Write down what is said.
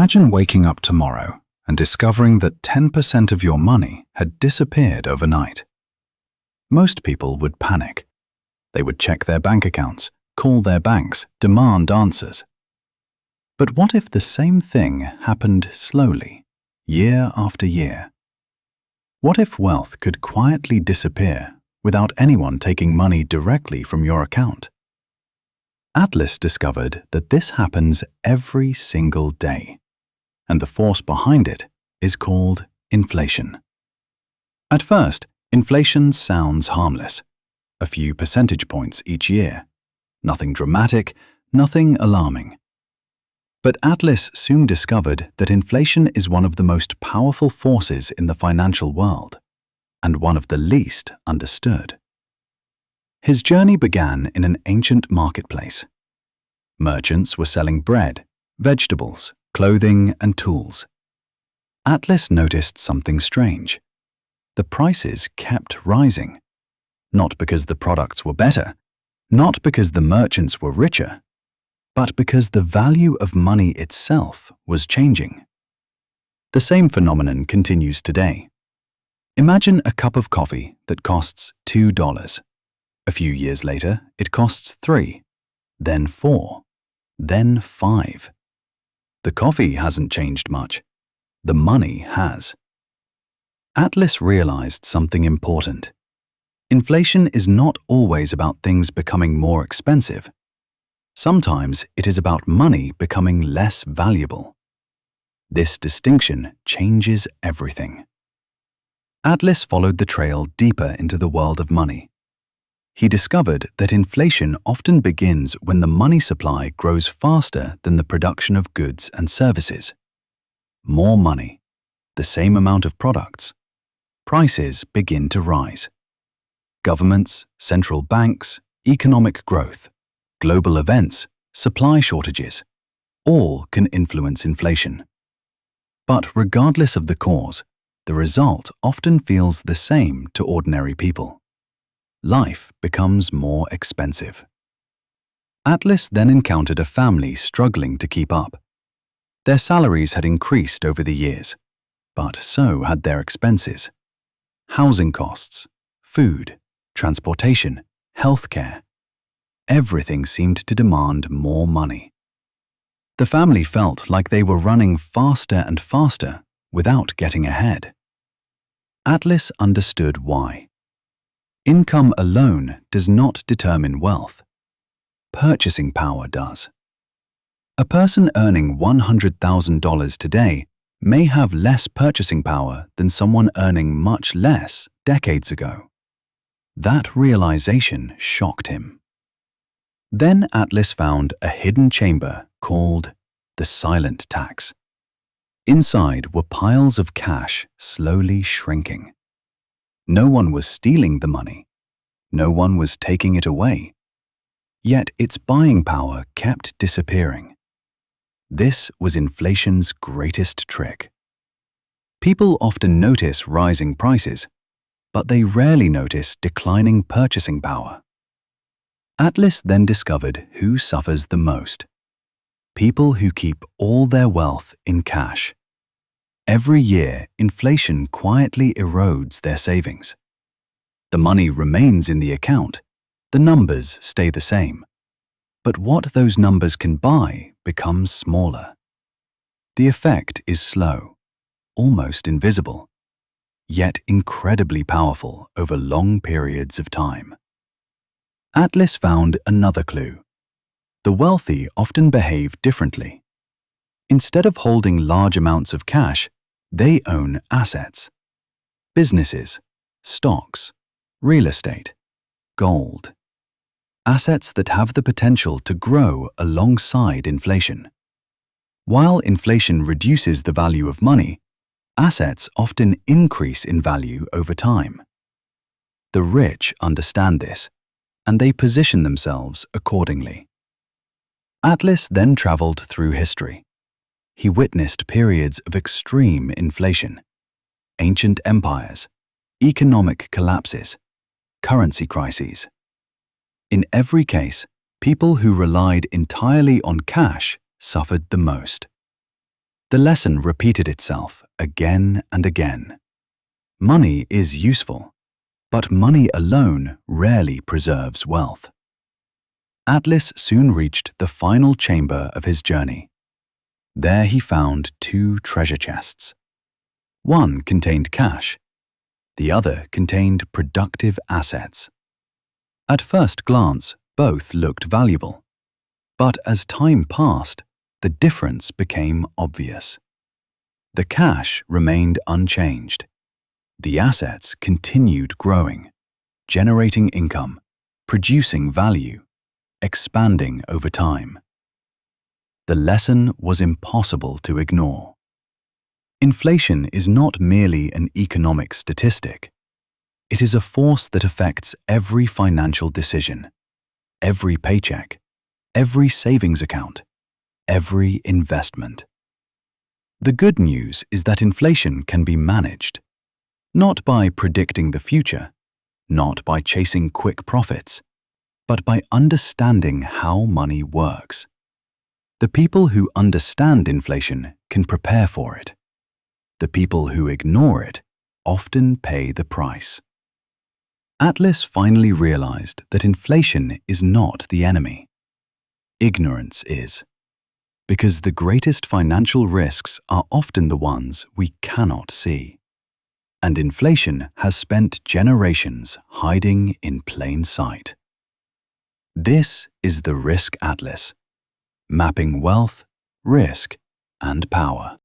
Imagine waking up tomorrow and discovering that 10% of your money had disappeared overnight. Most people would panic. They would check their bank accounts, call their banks, demand answers. But what if the same thing happened slowly, year after year? What if wealth could quietly disappear without anyone taking money directly from your account? Atlas discovered that this happens every single day, and the force behind it is called inflation. At first, inflation sounds harmless, a few percentage points each year. Nothing dramatic, nothing alarming. But Atlas soon discovered that inflation is one of the most powerful forces in the financial world, and one of the least understood. His journey began in an ancient marketplace. Merchants were selling bread, vegetables, clothing, and tools. Atlas noticed something strange. The prices kept rising. Not because the products were better, not because the merchants were richer, but because the value of money itself was changing. The same phenomenon continues today. Imagine a cup of coffee that costs $2. A few years later, it costs $3, then $4, then $5. The coffee hasn't changed much. The money has. Atlas realized something important. Inflation is not always about things becoming more expensive. Sometimes it is about money becoming less valuable. This distinction changes everything. Atlas followed the trail deeper into the world of money. He discovered that inflation often begins when the money supply grows faster than the production of goods and services. More money, the same amount of products. Prices begin to rise. Governments, central banks, economic growth, global events, supply shortages, all can influence inflation. But regardless of the cause, the result often feels the same to ordinary people. Life becomes more expensive. Atlas then encountered a family struggling to keep up. Their salaries had increased over the years, but so had their expenses. Housing costs, food, transportation, healthcare. Everything seemed to demand more money. The family felt like they were running faster and faster without getting ahead. Atlas understood why. Income alone does not determine wealth. Purchasing power does. A person earning $100,000 today may have less purchasing power than someone earning much less decades ago. That realization shocked him. Then Atlas found a hidden chamber called the silent tax. Inside were piles of cash slowly shrinking. No one was stealing the money. No one was taking it away. Yet its buying power kept disappearing. This was inflation's greatest trick. People often notice rising prices, but they rarely notice declining purchasing power. Atlas then discovered who suffers the most. People who keep all their wealth in cash. Every year, inflation quietly erodes their savings. The money remains in the account. The numbers stay the same. But what those numbers can buy becomes smaller. The effect is slow, almost invisible, yet incredibly powerful over long periods of time. Atlas found another clue. The wealthy often behave differently. Instead of holding large amounts of cash, they own assets. Businesses, stocks, real estate, gold. Assets that have the potential to grow alongside inflation. While inflation reduces the value of money, assets often increase in value over time. The rich understand this, and they position themselves accordingly. Atlas then traveled through history. He witnessed periods of extreme inflation, ancient empires, economic collapses, currency crises. In every case, people who relied entirely on cash suffered the most. The lesson repeated itself again and again. Money is useful, but money alone rarely preserves wealth. Atlas soon reached the final chamber of his journey. There he found two treasure chests. One contained cash, the other contained productive assets. At first glance, both looked valuable, but as time passed, the difference became obvious. The cash remained unchanged. The assets continued growing, generating income, producing value, expanding over time. The lesson was impossible to ignore. Inflation is not merely an economic statistic. It is a force that affects every financial decision, every paycheck, every savings account, every investment. The good news is that inflation can be managed, not by predicting the future, not by chasing quick profits, but by understanding how money works. The people who understand inflation can prepare for it. The people who ignore it often pay the price. Atlas finally realized that inflation is not the enemy. Ignorance is, because the greatest financial risks are often the ones we cannot see. And inflation has spent generations hiding in plain sight. This is the Risk Atlas, mapping wealth, risk, and power.